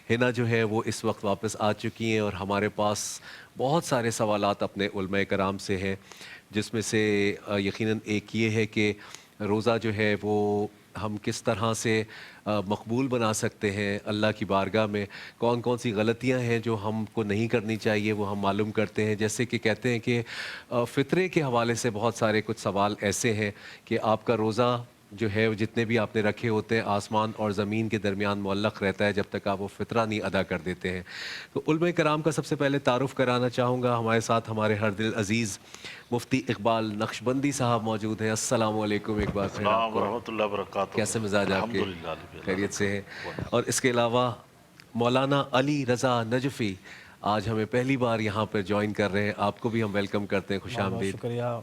हिना जो है वो इस वक्त वापस आ चुकी हैं और हमारे पास बहुत सारे सवालात अपने उलमाए कराम से हैं, जिसमें से यकीनन एक ये है कि रोज़ा जो है वो हम किस तरह से मकबूल बना सकते हैं अल्लाह की बारगाह में। कौन कौन सी गलतियां हैं जो हमको नहीं करनी चाहिए वो हम मालूम करते हैं। जैसे कि कहते हैं कि फ़ितरे के हवाले से बहुत सारे कुछ सवाल ऐसे हैं कि आपका रोज़ा जो है वो जितने भी आपने रखे होते हैं आसमान और ज़मीन के दरमियान मुअल्लक़ रहता है जब तक आप वो फ़ितरा नहीं अदा कर देते हैं। तो उलमा कराम का सबसे पहले तारुफ़ कराना चाहूँगा। हमारे साथ हमारे हर दिल अज़ीज़ मुफ्ती इकबाल नक्शबंदी साहब मौजूद हैं। अस्सलामु अलैकुम एक बार फिर अस्सलाम आपको। वरहमतुल्लाहि वबरकातुहू। कैसे मिजाज आपके? अल्हम्दुलिल्लाह अल्लाह का खैरियत से करम हैं? हुआ। और इसके अलावा मौलाना अली रज़ा नजफ़ी आज हमें पहली बार यहाँ पर जॉइन कर रहे हैं। आपको भी हम वेलकम करते हैं, बहुत बहुत खुशामदीद। शुक्रिया।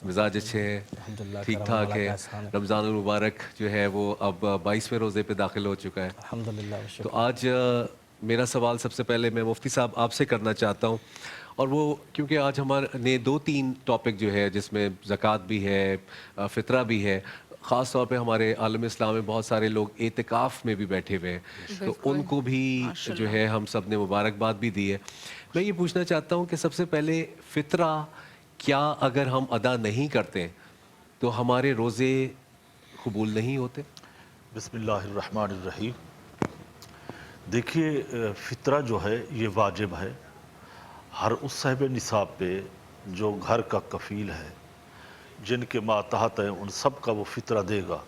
मिजाज अच्छे हैं? अल्हम्दुलिल्लाह ठीक करम ठाक वाला है? का एहसान है। रमज़ानुल मुबारक जो है वो अब 22वें रोज़े पे दाखिल हो चुका है। अल्हम्दुलिल्लाह व तो शुक्र। आज मेरा सवाल सबसे पहले मैं मुफ्ती साहब आपसे करना चाहता हूँ, और वो क्योंकि आज हमारे 2-3 टॉपिक जो है जिसमें ज़कात भी है, फ़ितरा भी है। ख़ास तौर पे हमारे आलम इस्लाम में बहुत सारे लोग एतिकाफ़ में भी बैठे हुए हैं, तो बिल्कुल, उनको भी जो माशाल्लाह। है हम सब ने मुबारकबाद भी दी है। मैं ये पूछना चाहता हूँ कि सबसे पहले फ़ितरा क्या अगर हम अदा नहीं करते तो हमारे रोज़े कबूल नहीं होते? बिस्मिल्लाहिर्रहमानिर्रहीम। देखिए, फ़ितरा जो है ये वाजिब है हर उस साहिब निसाब पे जो घर का कफ़ील है, जिनके मातहत हैं उन सब का वो फ़ितरा देगा।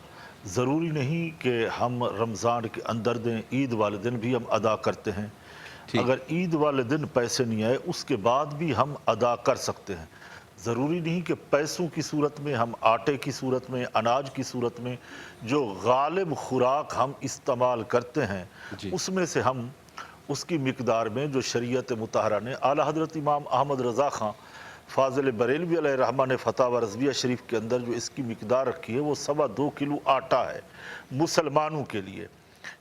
ज़रूरी नहीं कि हम रमज़ान के अंदर दें, ईद वाले दिन भी हम अदा करते हैं। ठीक। अगर ईद वाले दिन पैसे नहीं आए उसके बाद भी हम अदा कर सकते हैं। ज़रूरी नहीं कि पैसों की सूरत में, हम आटे की सूरत में, अनाज की सूरत में जो गालिब खुराक हम इस्तेमाल करते हैं जी। उसमें से हम उसकी मिकदार में जो शरीयत मुतहरा ने आला हज़रत इमाम अहमद रज़ा ख़ां फ़ाज़िल बरेलवी अलैहि रहमा ने फ़तावा रज़विया शरीफ के अंदर जो इसकी मिकदार रखी है वो 2.25 किलो आटा है मुसलमानों के लिए।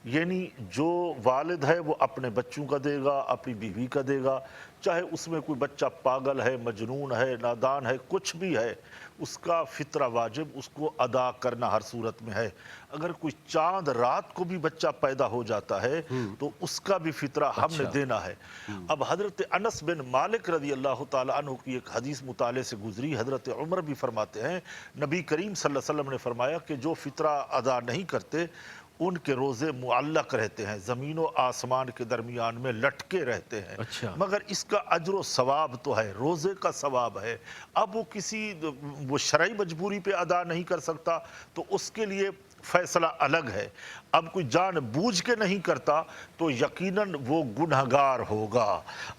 यानी जो वालिद है वो अपने बच्चों का देगा, अपनी बीवी का देगा, चाहे उसमें कोई बच्चा पागल है, मजनून है, नादान है, कुछ भी है, उसका फ़ितरा वाजिब उसको अदा करना हर सूरत में है। अगर कोई चाँद रात को भी बच्चा पैदा हो जाता है तो उसका भी फ़ितरा हमने अच्छा। देना है। अब हज़रत अनस बिन मालिक रज़ी अल्लाह ताला अन्हु की एक हदीस मुताले से गुजरी, हज़रत उमर भी फरमाते हैं, नबी करीम सल्लल्लाहु अलैहि वसल्लम ने फरमाया कि जो फ़ितरा अदा नहीं करते उनके रोज़े मुअल्लक़ रहते हैं, ज़मीन व आसमान के दरमियान में लटके रहते हैं। अच्छा। मगर इसका अज्र व सवाब तो है, रोज़े का सवाब है। अब वो किसी वो शरई मजबूरी पे अदा नहीं कर सकता तो उसके लिए फ़ैसला अलग है। अब कोई जानबूझ के नहीं करता तो यकीनन वो गुनहगार होगा।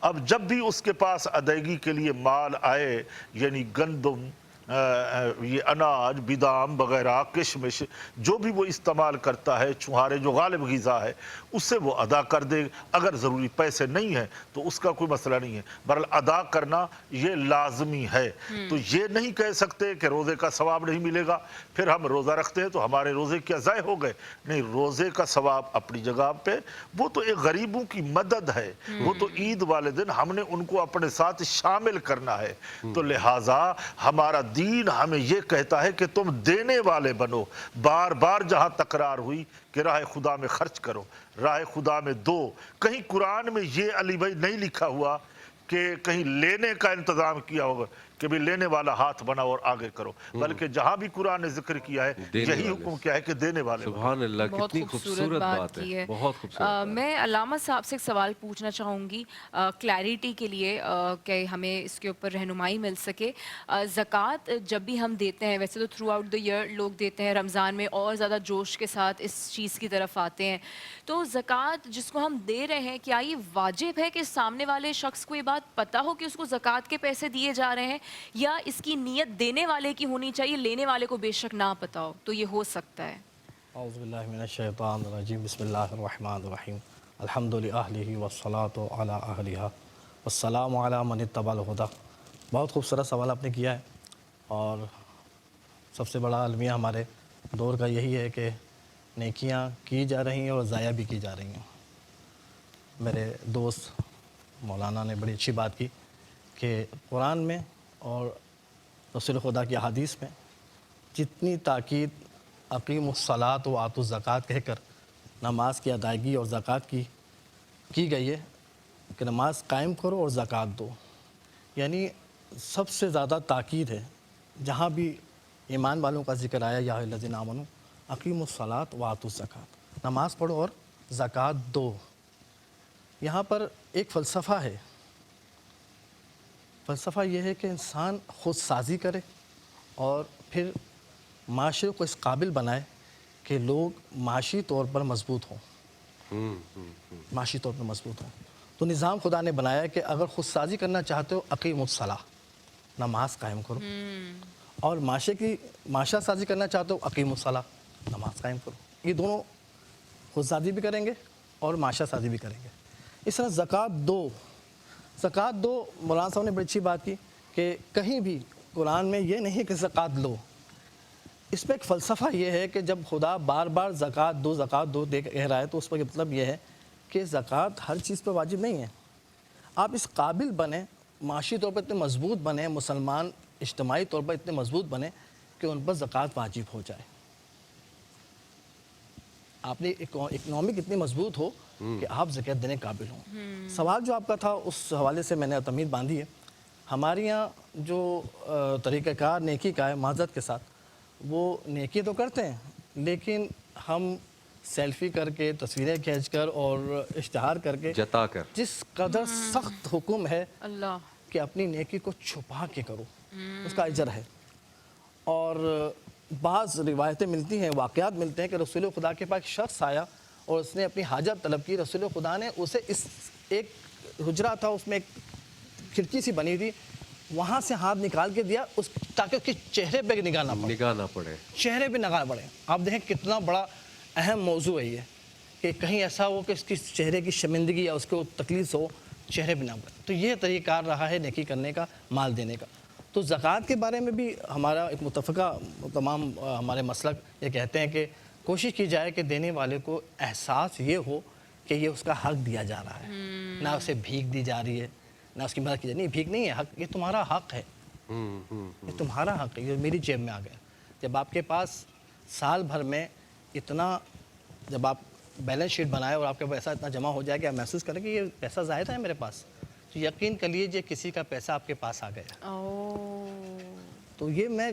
अब जब भी उसके पास अदायगी के लिए माल आए, यानी गंदम, ये अनाज, बिदाम वगैरह, किशमिश, जो भी वो इस्तेमाल करता है, छुहारे जो गालिब ग़िज़ा है, उससे वो अदा कर दे। अगर ज़रूरी पैसे नहीं हैं तो उसका कोई मसला नहीं है। बहरहाल अदा करना ये लाज़मी है। तो ये नहीं कह सकते कि रोज़े का सवाब नहीं मिलेगा, फिर हम रोज़ा रखते हैं तो हमारे रोज़े क्या ज़ाय हो गए। नहीं, रोज़े का सवाब अपनी जगह पे, वो तो एक गरीबों की मदद है। वो तो ईद वाले दिन हमने उनको अपने साथ शामिल करना है। तो लिहाजा हमारा दीन हमें ये कहता है कि तुम देने वाले बनो। बार बार जहाँ तकरार हुई कि राह खुदा में खर्च करो, राह खुदा में दो, कहीं कुरान में ये अली भाई नहीं लिखा हुआ कि कहीं लेने का इंतज़ाम किया होगा कि भी लेने वाला हाथ बनाओ और आगे करो, बल्कि जहाँ भी कुरान ने जिक्र किया है देने यही वाले हुक्म से। क्या है कि देने वाले बनो। सुभान अल्लाह, बहुत कितनी खूबसूरत खूबसूरत बात बात है, की है। बहुत खूबसूरत बात। मैं अल्लामा साहब से एक सवाल पूछना चाहूँगी क्लैरिटी के लिए, कि हमें इसके ऊपर रहनुमाई मिल सके। ज़कात जब भी हम देते हैं, वैसे तो थ्रू आउट द ईयर लोग देते हैं, रमज़ान में और ज़्यादा जोश के साथ इस चीज़ की तरफ आते हैं। तो ज़कात जिसको हम दे रहे हैं, क्या ये वाजिब है कि सामने वाले शख्स को ये बात पता हो कि उसको ज़कात के पैसे दिए जा रहे हैं, या इसकी नीयत देने वाले की होनी चाहिए, लेने वाले को बेशक ना पता हो, तो ये हो सकता है? औज़ु बिल्लाहि मिनश शैतानिर रजीम। बिस्मिल्लाहिर रहमानिर रहीम। अल्हम्दुलिल्लाहि अहलिही वस्सलातु अला अहलिहा वस्सलामु अला मन इत्तबअल हुदा। बहुत खूबसूरत सवाल आपने किया है, और सबसे बड़ा अलमिया हमारे दौर का यही है कि नेकियां की जा रही हैं और ज़ाया भी की जा रही हैं। मेरे दोस्त मौलाना ने बड़ी अच्छी बात की कि कुरान में और रसूल खुदा की हदीस में जितनी ताकीद अकीमुस्सलात व आतुज़्ज़कात कहकर नमाज की अदायगी और ज़कात की کی گئی ہے کہ نماز قائم کرو اور زکوٰۃ دو، یعنی سب سے زیادہ تاکید ہے جہاں بھی ایمان والوں کا ذکر آیا یا الذین آمنوا اقیموا الصلاۃ وآتوا الزکوٰۃ، نماز پڑھو اور زکوٰۃ دو۔ یہاں پر ایک فلسفہ ہے، فلسفہ یہ ہے کہ انسان خود سازی کرے اور پھر معاشرے کو اس قابل بنائے کہ لوگ معاشی طور پر مضبوط ہوں، معاشی طور پر مضبوط ہوں۔ تو نظام خدا نے بنایا ہے کہ اگر خود سازی کرنا چاہتے ہو اقیموا الصلاۃ، نماز قائم کرو، اور معاشرہ سازی کرنا چاہتے ہو اقیموا الصلاۃ، نماز قائم کرو۔ یہ دونوں خود سازی بھی کریں گے اور معاشرہ سازی بھی کریں گے۔ اس طرح زکوٰۃ دو، مولانا صاحب نے بڑی اچھی بات کی کہ کہیں بھی قرآن میں یہ نہیں کہ زکوٰۃ لو، اس میں ایک فلسفہ یہ ہے کہ جب خدا بار بار زکوٰۃ دو دے کہہ رہا ہے تو اس کا مطلب یہ ہے کہ زکوٰۃ ہر چیز پہ واجب نہیں ہے۔ آپ اس قابل بنیں، معاشی طور پر اتنے مضبوط بنیں، مسلمان اجتماعی طور پر اتنے مضبوط بنیں کہ ان پر زکوٰۃ واجب ہو جائے۔ آپ نے اکنامک اتنی مضبوط ہو کہ آپ زکوٰۃ دینے قابل ہوں۔ سوال جو آپ کا تھا اس حوالے سے میں نے تمہید باندھی ہے۔ ہمارے یہاں جو طریقہ کار نیکی کا ہے معذرت کے ساتھ، وہ نیکی تو کرتے ہیں لیکن ہم سیلفی کر کے، تصویریں کھینچ کر اور اشتہار کر کے جتا کر جس قدر سخت حکم ہے اللہ، کہ اپنی نیکی کو چھپا کے کرو، اس کا اجر ہے۔ اور بعض روایتیں ملتی ہیں، واقعات ملتے ہیں کہ رسول خدا کے پاس ایک شخص آیا اور اس نے اپنی حاجت طلب کی۔ رسول خدا نے اسے ایک حجرہ تھا، اس میں ایک کھڑکی سی بنی تھی، وہاں سے ہاتھ نکال کے دیا تاکہ اس کے چہرے پہ نگاہ نہ پڑے، چہرے پہ نگاہ پڑے۔ آپ دیکھیں کتنا بڑا اہم موضوع ہے یہ، کہ کہیں ایسا ہو کہ اس کی چہرے کی شرمندگی یا اس کو تکلیف ہو، چہرے پہ نہ پڑے۔ تو یہ طریقہ کار رہا ہے نیکی کرنے کا، مال دینے کا۔ تو زکوٰۃ کے بارے میں بھی ہمارا ایک متفقہ تمام ہمارے مسلک یہ کہتے ہیں کہ کوشش کی جائے کہ دینے والے کو احساس یہ ہو کہ یہ اس کا حق دیا جا رہا ہے، نہ اسے بھیک دی جا رہی ہے، نہ اس کی مدد کی جا رہی ہے۔ نہیں، بھیک نہیں ہے، حق، یہ تمہارا حق ہے، یہ تمہارا حق ہے، یہ میری جیب میں آ گیا۔ جب آپ کے پاس سال بھر میں اتنا، جب آپ بیلنس شیٹ بنائے اور آپ کے پیسہ اتنا جمع ہو جائے کہ آپ محسوس کریں کہ یہ پیسہ زائد ہے میرے پاس، تو یقین کر لیجیے کسی کا پیسہ آپ کے پاس آ گیا۔ تو یہ میں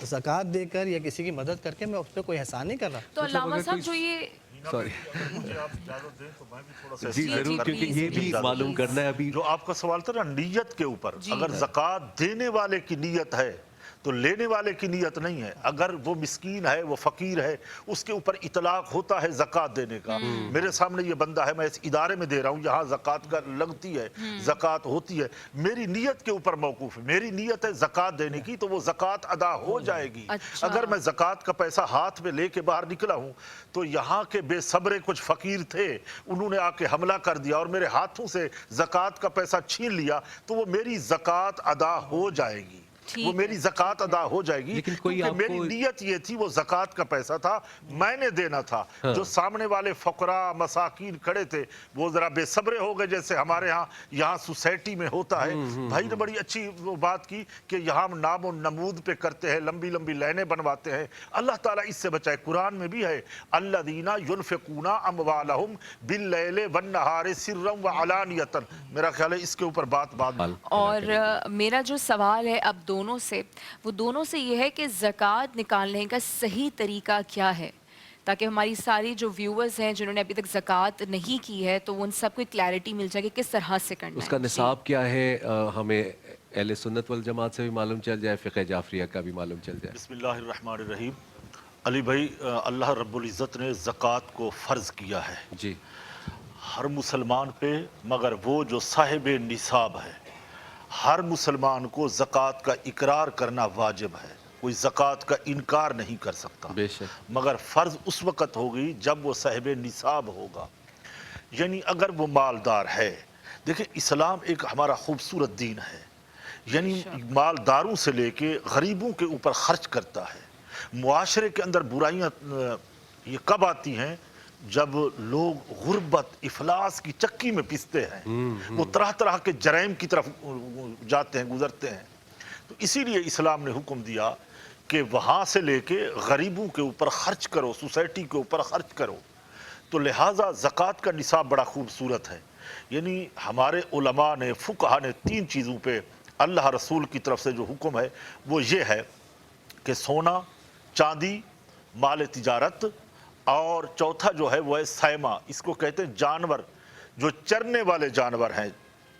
زکوٰۃ دے کر یا کسی کی مدد کر کے میں اس پہ کوئی احسان نہیں کر رہا۔ تو علامہ صاحب جو یہ سوری مجھے آپ اجازت دیں تو میں بھی تھوڑا سا جی ضرور، کیونکہ یہ بھی معلوم کرنا ہے ابھی جو آپ کا سوال تھا نا نیت کے اوپر، اگر زکوٰۃ دینے والے کی نیت ہے تو لینے والے کی نیت نہیں ہے۔ اگر وہ مسکین ہے، وہ فقیر ہے، اس کے اوپر اطلاق ہوتا ہے زکوٰۃ دینے کا۔ میرے سامنے یہ بندہ ہے، میں اس ادارے میں دے رہا ہوں، یہاں زکوٰۃ کا لگتی ہے، زکوٰۃ ہوتی ہے، میری نیت کے اوپر موقوف ہے۔ میری نیت ہے زکوٰۃ دینے کی تو وہ زکوٰۃ ادا ہو جائے گی۔ اگر میں زکوٰۃ کا پیسہ ہاتھ میں لے کے باہر نکلا ہوں تو یہاں کے بے صبرے کچھ فقیر تھے، انہوں نے آ کے حملہ کر دیا اور میرے ہاتھوں سے زکوٰۃ کا پیسہ چھین لیا، تو وہ میری زکوٰۃ ادا ہو جائے گی، وہ میری زکوٰۃ ادا ہو جائے گی، کیونکہ میری نیت یہ تھی، وہ زکوٰۃ کا پیسہ تھا، میں نے دینا تھا۔ جو سامنے والے فقراء مساکین کھڑے تھے وہ ذرا بے صبرے ہو گئے، جیسے ہمارے ہاں یہاں سوسائٹی میں ہوتا ہے۔ بھائی نے بڑی اچھی وہ بات کی کہ یہاں نام و نمود پہ کرتے ہیں، لمبی لمبی لائنیں بنواتے ہیں۔ اللہ تعالیٰ اس سے بچائے، قرآن میں بھی ہے الذین ینفقون اموالہم باللیل والنہار سرا وعلانیۃ، میرا خیال ہے اس کے اوپر بات اور میرا جو سوال ہے اب دونوں سے، وہ دونوں سے یہ ہے کہ زکوٰۃ نکالنے کا صحیح طریقہ کیا ہے، تاکہ ہماری ساری جو ویورز ہیں جنہوں نے ابھی تک زکوٰۃ نہیں کی ہے تو ان سب کو کلیئرٹی مل جائے کہ کس طرح سے کرنا ہے۔ اس کا نصاب کیا ہے، ہمیں اہل سنت والجماعت سے بھی معلوم چل جائے، فقہ جعفریہ کا بھی معلوم چل جائے۔ بسم اللہ الرحمن الرحیم۔ علی بھائی، اللہ رب العزت نے زکوٰۃ کو فرض کیا ہے جی، ہر مسلمان پہ، مگر وہ جو صاحب نصاب ہے، ہر مسلمان کو زکوٰۃ کا اقرار کرنا واجب ہے، کوئی زکوٰۃ کا انکار نہیں کر سکتا، بے شک، مگر فرض اس وقت ہوگی جب وہ صاحب نصاب ہوگا، یعنی اگر وہ مالدار ہے۔ دیکھیں اسلام ایک ہمارا خوبصورت دین ہے، یعنی مالداروں سے لے کے غریبوں کے اوپر خرچ کرتا ہے۔ معاشرے کے اندر برائیاں یہ کب آتی ہیں؟ جب لوگ غربت افلاس کی چکی میں پستے ہیں، وہ طرح طرح کے جرائم کی طرف جاتے ہیں، گزرتے ہیں۔ تو اسی لیے اسلام نے حکم دیا کہ وہاں سے لے کے غریبوں کے اوپر خرچ کرو، سوسائٹی کے اوپر خرچ کرو۔ تو لہٰذا زکوٰۃ کا نصاب بڑا خوبصورت ہے۔ यानी हमारे उलमा ने, फुकहा ने 3 चीज़ों पे अल्लाह रसूल की तरफ से जो हुक्म है वो ये है कि सोना, चांदी, माल तिजारत, और चौथा जो है वो है सैमा। इसको कहते हैं जानवर, जो चरने वाले जानवर हैं,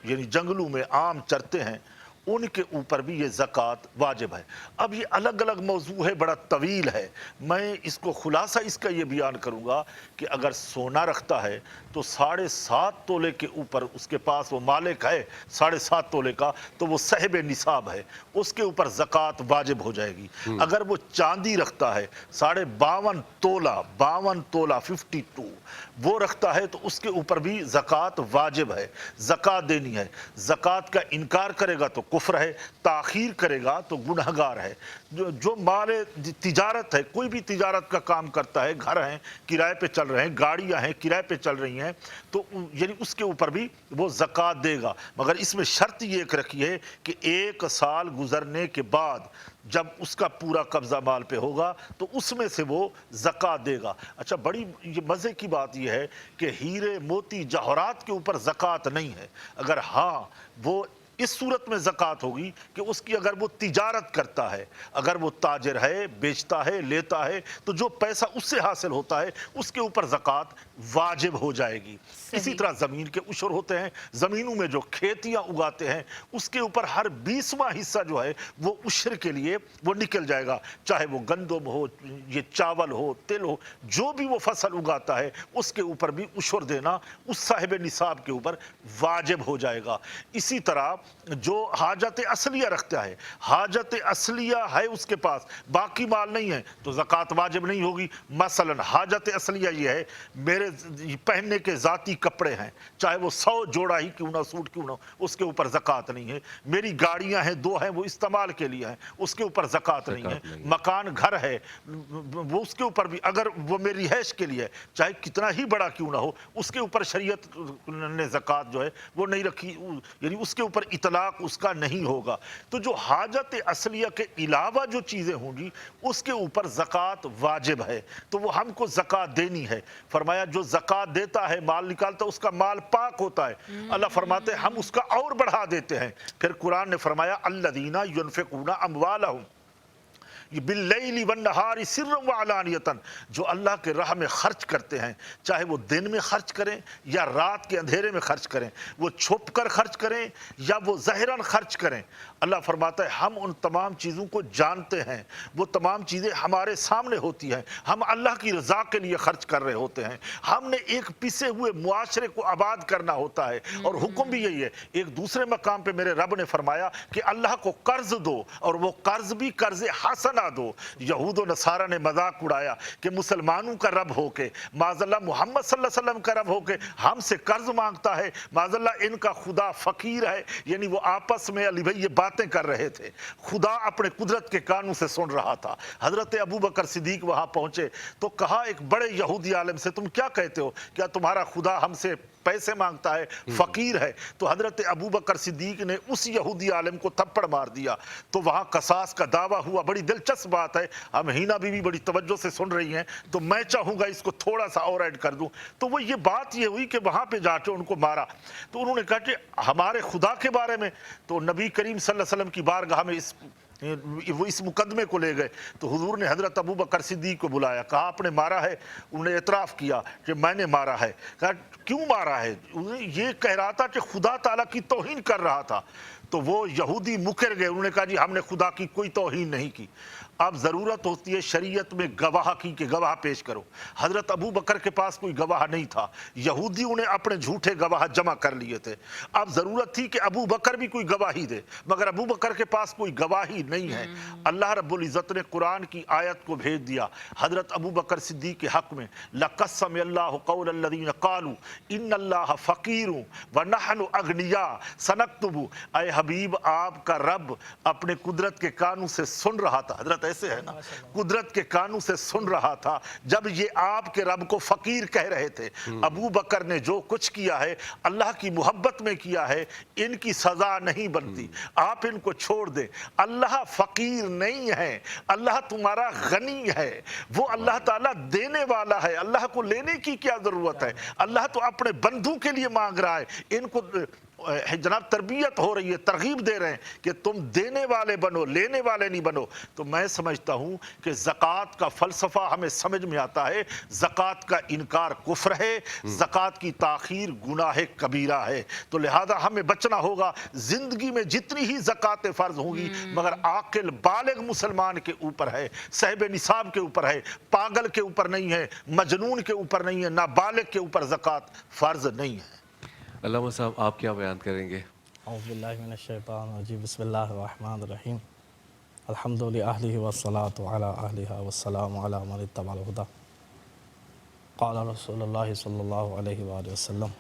यानी जंगलों में आम चरते हैं, उनके ऊपर भी ये ज़कात वाजिब है। अब ये अलग अलग मौजू है, बड़ा तवील है। मैं इसको खुलासा इसका ये बयान करूँगा कि अगर सोना रखता है तो 7.5 तोले के ऊपर उसके पास वो मालिक है 7.5 तोले का, तो वो साहिब निसाब है, उसके ऊपर ज़कात वाजिब हो जाएगी। अगर वो चांदी रखता है 52.5 तोला, 52 तोला 52 वो रखता है, तो उसके ऊपर भी ज़कात वाजिब है, ज़कात देनी है। ज़कात का इनकार करेगा तो कुफ्र है, ताखीर करेगा तो गुनहगार है। जो माल तिजारत है, कोई भी तिजारत का काम करता है, घर हैं किराए पे चल रहे हैं, गाड़ियां हैं किराए पे चल रही हैं, तो यानी उसके ऊपर भी वो ज़कात देगा। मगर इसमें शर्त ये एक रखी है कि 1 साल गुजरने के बाद जब उसका पूरा कब्जा माल पे होगा तो उसमें से वो ज़कात देगा। अच्छा, बड़ी ये मज़े की बात यह है कि हीरे, मोती, जवाहरात के ऊपर ज़कात नहीं है। अगर हाँ, वो इस सूरत में ज़कात होगी कि उसकी अगर वो तिजारत करता है, अगर वो ताजिर है, बेचता है, लेता है, तो जो पैसा उससे हासिल होता है उसके ऊपर ज़कात वाजिब हो जाएगी। इसी तरह ज़मीन के उशर होते हैं, ज़मीनों में जो खेतियाँ उगाते हैं उसके ऊपर हर 20वां हिस्सा जो है वो उशर के लिए वो निकल जाएगा। चाहे वो गंदम हो, ये चावल हो, तिल हो, जो भी वो फसल उगाता है उसके ऊपर भी उशर देना उस साहिब निसाब के ऊपर वाजिब हो जाएगा। इसी तरह जो हाजत असलिया रखता है, हाजत असलिया है उसके पास, बाकी माल नहीं है, तो ज़कात वाजिब नहीं होगी। मसलन हाजत असलिया ये है, मेरे पहनने के ज़ाती कपड़े हैं, चाहे वो 100 जोड़ा ही क्यों ना, सूट क्यों ना, उसके ऊपर ज़कात नहीं है। मेरी गाड़ियां हैं 2 हैं, वो इस्तेमाल के लिए हैं, उसके ऊपर ज़कात नहीं है। मकान, घर है वो, उसके ऊपर भी अगर वो मेरी रिहाइश के लिए है, चाहे कितना ही बड़ा क्यों ना हो, उसके ऊपर शरीयत ने ज़कात जो है वो नहीं रखी, यानी उसके ऊपर इतलाक उसका नहीं होगा। तो जो हाजत असलिया के अलावा जो चीज़ें होंगी उसके ऊपर ज़कात वाजिब है, तो वो हमको ज़कात देनी है। फरमाया जो ज़कात देता है, माल निकालता है, उसका माल पाक होता है। अल्लाह फरमाते हैं हम उसका और बढ़ा देते हैं। फिर कुरान ने फरमाया अल्लज़ीना युनफ़िक़ूना अम्वालहुम बिल्लैली वन्नहारी सिर्रन व अलानियतन, जो अल्लाह के राह में खर्च करते हैं, चाहे वो दिन में खर्च करें या रात के अंधेरे में खर्च करें, वो छुप कर खर्च करें या वो ज़ाहिरन खर्च करें। अल्लाह फरमाता है हम उन तमाम चीज़ों को जानते हैं, वो तमाम चीज़ें हमारे सामने होती हैं, हम अल्लाह की रज़ा के लिए खर्च कर रहे होते हैं। हमने एक पिसे हुए मुआशरे को आबाद करना होता है, और हुक्म भी यही है। एक दूसरे मकाम पे मेरे रब ने फरमाया कि अल्लाह को कर्ज दो, और वो कर्ज भी कर्ज हसन ना दो। यहूद और नसारा ने मजाक उड़ाया कि मुसलमानों का रब होके, माज़ल्लाह मोहम्मद सल्लल्लाहु अलैहि वसल्लम का रब होके हमसे कर्ज मांगता है, माज़ल्लाह इनका खुदा फकीर है। यानी वो आपस में अली भाई ये बातें कर रहे थे, खुदा अपने कुदरत के कानों से सुन रहा था। हजरत अबू बकर सिद्दीक वहां पहुंचे तो कहा एक बड़े यहूदी आलिम से, तुम क्या कहते हो, क्या तुम्हारा खुदा हमसे पैसे मांगता है, फकीर है? तो हजरत अबू बकर सिद्दीक ने उस यहूदी आलिम को थप्पड़ मार दिया। तो वहां कसास का दावा हुआ। बड़ी दिलचस्प बात है, हम हिना बीवी बड़ी तवज्जो से सुन रही हैं, तो मैं चाहूंगा इसको थोड़ा सा और ऐड कर दूं। तो वो ये बात ये हुई कि वहां पे जाके उनको मारा, तो उन्होंने कहा कि हमारे खुदा के बारे में, तो नबी करीम सल्लल्लाहु अलैहि वसल्लम की बारगाह में वो इस मुकदमे को ले गए। तो हुजूर ने हजरत अबू बकर सिद्दीक को बुलाया, कहा आपने मारा है? उन्हें एतराफ़ किया कि मैंने मारा है। कहा क्यों मारा है? ये कह रहा था कि खुदा ताला की तौहीन कर रहा था। तो वो यहूदी मुकर गए, उन्होंने कहा जी हमने खुदा की कोई तौहीन नहीं की। अब ज़रूरत होती है शरीयत में गवाह की कि गवाह पेश करो। हज़रत अबू बकर के पास कोई गवाह नहीं था, यहूदियों ने अपने झूठे गवाह जमा कर लिए थे। अब ज़रूरत थी कि अबू बकर भी कोई गवाही दे, मगर अबू बकर के पास कोई गवाही नहीं है। अल्लाह रब्बुल इज़्ज़त ने कुरान की आयत को भेज दिया हज़रत अबू बकर सिद्दीक़ के हक़ में, लक़स्समल्लाहु क़ौलल्लज़ीना क़ालू इन्नल्लाह फ़क़ीरुन व नहनु अग़निया सनक्तुबु। ऐ हबीब, आपका रब अपने कुदरत के कानों से सुन रहा था। हज़रत ऐसे है ना, कुदरत के कानों से सुन रहा था जब ये आपके रब को फकीर कह रहे थे। अबू बकर ने जो कुछ किया है अल्लाह की मोहब्बत में किया है, इनकी सजा नहीं बनती, आप इनको छोड़ दें। अल्लाह फकीर नहीं है, अल्लाह तुम्हारा गनी है, वो अल्लाह ताला देने वाला है, अल्लाह को लेने की क्या जरूरत है, अल्लाह तो अपने बंधु के लिए मांग रहा है। इनको जनाब तरबियत हो रही है, तरगीब दे रहे हैं कि तुम देने वाले बनो, लेने वाले नहीं बनो। तो मैं समझता हूं कि ज़कात का फ़लसफ़ा हमें समझ में आता है। ज़कात का इनकार कुफ्र है, ज़कात की ताख़ीर गुनाह कबीरा है। तो लिहाजा हमें बचना होगा। ज़िंदगी में जितनी ही ज़कातें फ़र्ज़ होंगी मगर आकिल बालिग मुसलमान के ऊपर है, साहिब निसाब के ऊपर है, पागल के ऊपर नहीं है, मजनून के ऊपर नहीं है, नाबालिग के ऊपर ज़कात फ़र्ज़ नहीं है। अल्लामा साहब आप क्या बयान करेंगे? औज़ुबिल्लाहि मिनश्शैतानिर्रजीम, बिस्मिल्लाहिर्रहमानिर्रहीम, अल्हम्दुलिल्लाहि वस्सलातु अला अहलिहा वस्सलामु अला मन इत्तबअल हुदा, क़ाला रसूलुल्लाहि सल्लल्लाहु अलैहि वसल्लम,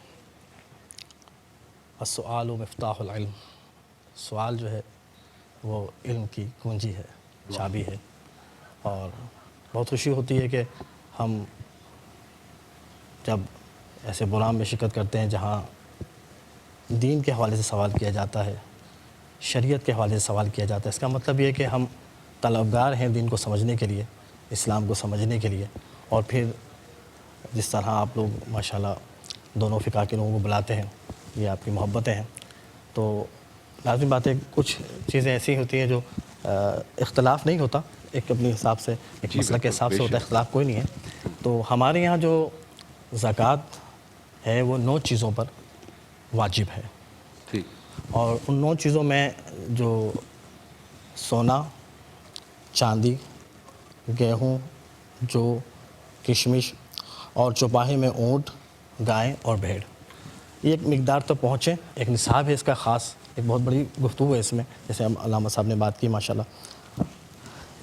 अस्सुआलु मिफ्ताहुल इल्म, सवाल जो है वो इल्म की कुंजी है, चाबी है। और बहुत खुशी होती है कि हम जब ऐसे प्रोग्राम में शिरकत करते हैं जहाँ दीन के हवाले से सवाल किया जाता है, शरीयत के हवाले से सवाल किया जाता है। इसका मतलब ये है कि हम तलबगार हैं दीन को समझने के लिए, इस्लाम को समझने के लिए। और फिर जिस तरह आप लोग माशाल्लाह दोनों फ़िक़ा के लोगों को बुलाते हैं, ये आपकी मोहब्बतें हैं। तो लाज़मी बात है, कुछ चीज़ें ऐसी होती हैं जो इख्तलाफ नहीं होता, एक अपने हिसाब से, एक मसला के हिसाब से होता है, इख्तलाफ कोई नहीं है। तो हमारे यहाँ जो ज़कात है वो 9 चीज़ों पर वाजिब है। ठीक। और उन 9 चीज़ों में जो सोना, चांदी, गेहूँ, जौ, किशमिश और चौपाहे में ऊँट, गाय और भेड़, ये एक मिक़दार तो पहुँचे, एक निसाब है इसका ख़ास, एक बहुत बड़ी गुफ्तगू है इसमें, जैसे हम अल्लामा साहब ने बात की माशाल्लाह।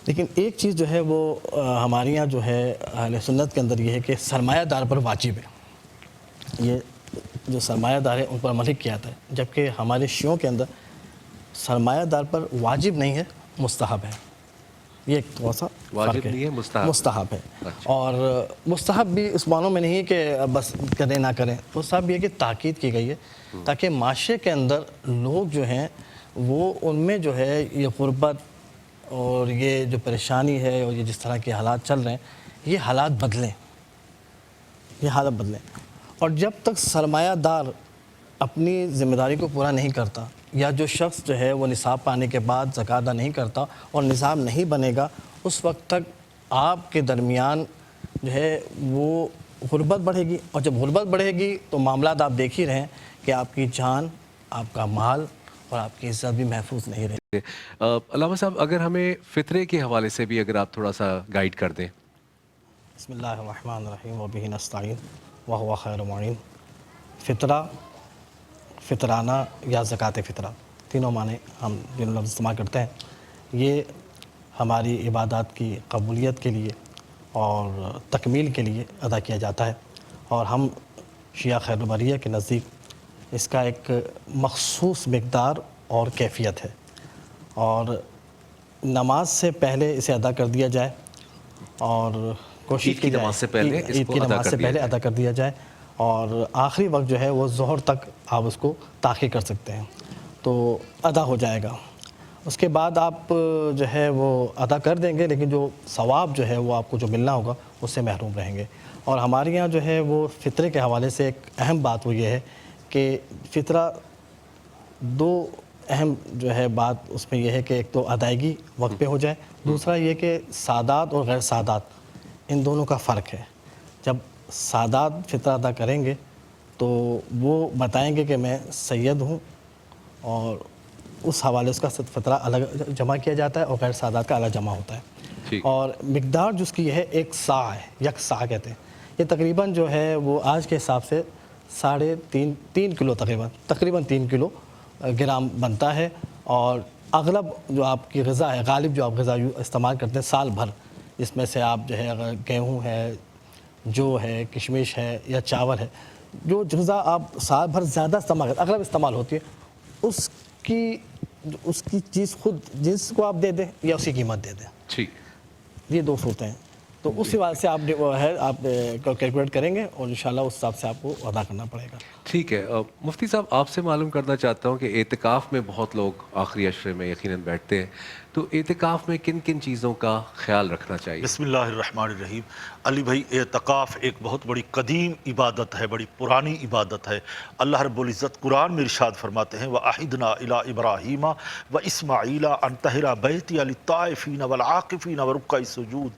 लेकिन एक चीज़ जो है वो हमारे यहाँ जो है अहले सुन्नत के अंदर ये है कि सरमायादार पर वाजिब है। ये जो सरमायादार है उन पर अमल किया जाता है, जबकि हमारे शियों के अंदर सरमायादार पर वाजिब नहीं है, मुस्तहब है। ये एक थोड़ा सा वाजिब नहीं है, मुस्तहब है। अच्छा। और मुस्तहब भी इस मानों में नहीं है कि बस करें ना करें, मुस्तहब भी है कि ताकीद की गई है ताकि माशरे के अंदर लोग जो हैं वो उनमें जो है ये ग़ुरबत और ये जो परेशानी है और ये जिस तरह के हालात चल रहे हैं, ये हालात बदलें, ये हालत बदलें। और जब तक सरमायादार अपनी ज़िम्मेदारी को पूरा नहीं करता, या जो शख्स जो है वो निसाब पाने के बाद ज़कात अदा नहीं करता और निसाब नहीं बनेगा, उस वक्त तक आपके दरमियान जो है वो ग़ुरबत बढ़ेगी। और जब ग़ुरबत बढ़ेगी तो मामलात आप देख ही रहे हैं कि आपकी जान, आपका माल और आपकी इज़्ज़त भी महफूज नहीं रहेगी। अल्लामा साहब अगर हमें फ़ितरे के हवाले से भी अगर आप थोड़ा सा गाइड कर दें। बिस्मिल्लाहिर्रहमानिर्रहीम व बिही नस्तईन व हुवा खैरुल मुईन। फ़ितरा, फ़ितराना या ज़कात फ़ितरा, तीनों माने हम जिन लफ्ज़ इस्तेमाल करते हैं, ये हमारी इबादत की कबूलियत के लिए और तकमील के लिए अदा किया जाता है। और हम शिया खैरुल बरिया के नज़दीक इसका एक मख़सूस मिक़दार और कैफ़ियत है। और नमाज से पहले इसे अदा कर दिया जाए और कोशिश की जाए नमाज से पहले ईद की नमाज से पहले अदा कर दिया जाए। और आखिरी वक्त जो है वो ज़ोहर तक आप उसको ताख़ीर कर सकते हैं तो अदा हो जाएगा। उसके बाद आप जो है वो अदा कर देंगे, लेकिन जो सवाब जो है वो आपको जो मिलना होगा उससे महरूम रहेंगे। और हमारे यहाँ जो है वो फ़ितरे के हवाले से एक अहम बात वो ये है कि फ़ितरा 2 अहम जो है बात उसमें यह है कि एक तो अदायगी वक्त पे हो जाए, दूसरा ये कि सादात और गैर सादात इन दोनों का फ़र्क है। जब सादात फ़ितरा अदा करेंगे तो वो बताएंगे कि मैं सैयद हूँ और उस हवाले से उसका फ़ितरा अलग जमा किया जाता है और गैर सादात का अलग जमा होता है। और मिक़दार जो उसकी है एक सा है, यक सा कहते हैं। ये तकरीबन जो है वो आज के हिसाब से 3.5 किलो तकरीबन 3 किलो ग्राम बनता है। और अगलब जो आपकी ग़िज़ा है, गालिब जो आप ग़िज़ा इस्तेमाल करते हैं साल भर, इसमें से आप जो है अगर गेहूँ है, जौ है, किशमिश है या चावल है, जो ग़िज़ा आप साल भर ज़्यादा इस्तेमाल करते अगलब इस्तेमाल होती है, उसकी चीज़ खुद जिसको आप दे दें या उसकी कीमत दे दें। ठीक। یہ 2 صورتیں ہیں، تو اس حوالے سے آپ وہ ہے آپ کیلکولیٹ کریں گے اور انشاءاللہ اس حساب سے آپ کو ادا کرنا پڑے گا۔ ٹھیک ہے، مفتی صاحب آپ سے معلوم کرنا چاہتا ہوں کہ اعتکاف میں بہت لوگ آخری عشرے میں یقیناً بیٹھتے ہیں، تو اعتکاف میں کن کن چیزوں کا خیال رکھنا چاہیے؟ بسم اللہ الرحمن الرحیم۔ علی بھائی، اعتکاف ایک بہت بڑی قدیم عبادت ہے، بڑی پرانی عبادت ہے۔ اللہ رب العزت قرآن میں ارشاد فرماتے ہیں وَأَحِدْنَا إِلَىٰ إِبْرَاهِيمَ وَإِسْمَاعِيلَ أَن طَهِّرَ بَيْتِيَ لِلطَّائِفِينَ وَالْعَاكِفِينَ وَرُكَّعِ السُّجُودِ۔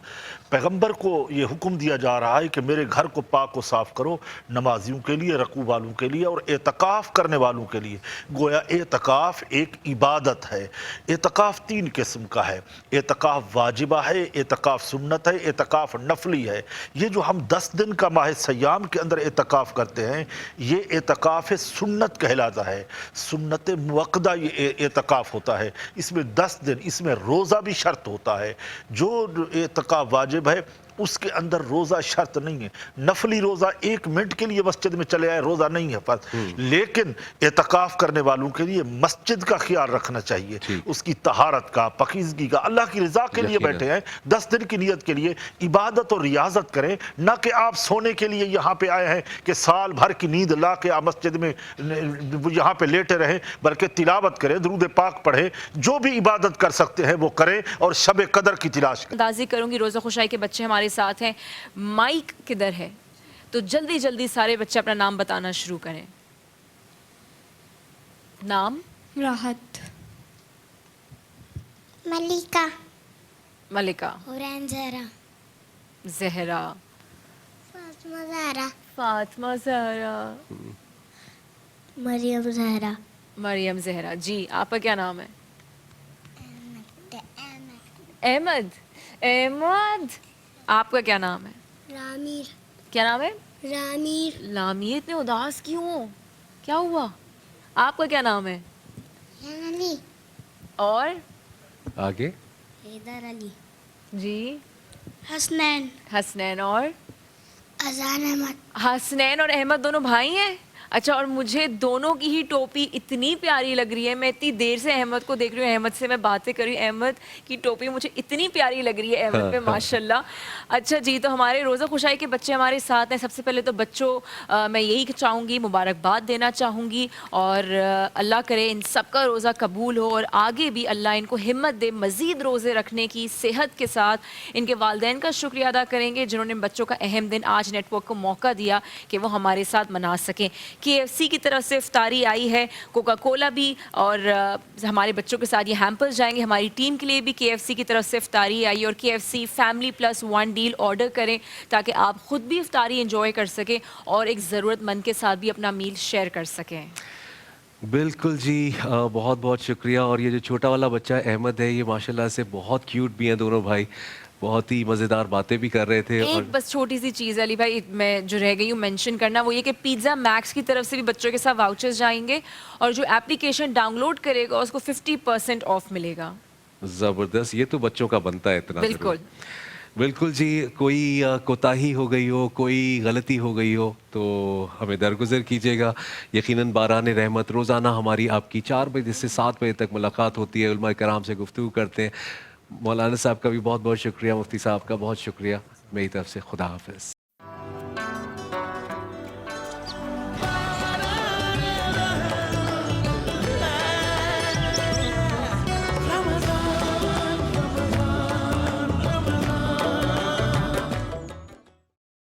پیغمبر کو یہ حکم دیا جا رہا ہے کہ میرے گھر کو پاک و صاف کرو، نمازیوں کے لیے، رکوع والوں کے لیے اور اعتکاف کرنے والوں کے لیے۔ گویا اعتکاف ایک عبادت ہے۔ اعتکاف 3 قسم کا ہے، اعتکاف واجبہ ہے، اعتکاف سنت ہے، اعتکاف نفلی ہے۔ یہ جو ہم 10 دن کا ماہ سیام کے اندر اعتکاف کرتے ہیں، یہ اعتکاف سنت کہلاتا ہے، سنت موقدہ یہ اعتکاف ہوتا ہے۔ اس میں 10 دن، اس میں روزہ بھی شرط ہوتا ہے۔ جو اعتکاف واجب ہے اس کے اندر روزہ شرط نہیں ہے، نفلی روزہ 1 منٹ کے لیے مسجد میں چلے آئے روزہ نہیں ہے فرض، لیکن اعتکاف کرنے والوں کے لیے مسجد کا خیال رکھنا چاہیے، اس کی طہارت کا، پاکیزگی کا، اللہ کی رضا کے لیے بیٹھے ہیں، 10 دن کی نیت کے لیے عبادت اور ریاضت کریں، نہ کہ آپ سونے کے لیے یہاں پہ آئے ہیں کہ سال بھر کی نیند لا کے آپ مسجد میں یہاں پہ لیٹے رہیں، بلکہ تلاوت کریں، درود پاک پڑھیں، جو بھی عبادت کر سکتے ہیں وہ کریں اور شب قدر کی تلاش کریں۔ اندازی کروں گی روزہ خوشائی کے بچے ہمارے ساتھ ہیں، مائک کدھر ہے؟ تو جلدی جلدی سارے بچے اپنا نام بتانا شروع کریں۔ نام؟ راحت، ملیکہ، ملکہ، حورین زہرا، زہرا، فاطمہ زہرا، فاطمہ زہرا، مریم زہرا، مریم زہرا۔ جی آپ کا کیا نام ہے؟ احمد۔ احمد، آپ کا کیا نام ہے؟ رامیر، کیا نام ہے؟ رامیر، لامیر، اتنے اداس کیوں؟ کیا ہوا؟ آپ کا کیا نام ہے؟ علی، اور آگے؟ حیدر علی، جی حسنین، حسنین اور اذان احمد۔ حسنین اور احمد دونوں بھائی ہیں؟ اچھا، اور مجھے دونوں کی ہی ٹوپی اتنی پیاری لگ رہی ہے، میں اتنی دیر سے احمد کو دیکھ رہی ہوں، احمد سے میں باتیں کر رہی ہوں، احمد کی ٹوپی مجھے اتنی پیاری لگ رہی ہے احمد پہ، ماشاءاللہ۔ اچھا جی، تو ہمارے روزہ خوشائی کے بچے ہمارے ساتھ ہیں۔ سب سے پہلے تو بچوں میں یہی چاہوں گی، مبارکباد دینا چاہوں گی، اور اللہ کرے ان سب کا روزہ قبول ہو اور آگے بھی اللہ ان کو ہمت دے مزید روزے رکھنے کی، صحت کے ساتھ ان کے والدین کا شکریہ ادا کریں گے جنہوں نے بچوں کا اہم دن آج نیٹ ورک کو موقع دیا کہ وہ ہمارے ساتھ منا سکیں۔ KFC کی طرف سے افطاری آئی ہے، کوکا کولا بھی، اور ہمارے بچوں کے ساتھ یہ ہیمپرز جائیں گے۔ ہماری ٹیم کے لیے بھی KFC کی طرف سے افطاری آئی، اور KFC family plus 1 deal order کریں تاکہ آپ خود بھی افطاری انجوائے کر سکیں اور ایک ضرورت مند کے ساتھ بھی اپنا میل شیئر کر سکیں۔ بالکل جی، بہت بہت شکریہ۔ اور یہ جو چھوٹا والا بچہ احمد ہے، یہ ماشاءاللہ سے بہت کیوٹ بھی ہیں دونوں بھائی، بہت ہی مزیدار باتیں بھی کر رہے تھے۔ اور ایک بس چھوٹی سی چیز ہے علی بھائی، میں جو رہ گئی ہوں مینشن کرنا، وہ یہ کہ پیزا میکس کی طرف سے بھی بچوں کے ساتھ واؤچرز جائیں گے، اور جو اپلیکیشن ڈاؤن لوڈ کرے گا اس کو 50% آف ملے گا۔ زبردست، یہ تو بچوں کا بنتا ہے اتنا ضرور۔ بالکل بالکل جی، کوئی کوتاہی ہو گئی ہو، کوئی غلطی ہو گئی ہو تو ہمیں درگزر کیجیے گا۔ یقیناً باران رحمت روزانہ ہماری آپ کی 4 بجے سے 7 بجے تک ملاقات ہوتی ہے، علماء کرام سے گفتگو کرتے ہیں۔ مولانا صاحب کا بھی بہت بہت شکریہ، مفتی صاحب کا بہت شکریہ، میری طرف سے خدا حافظ۔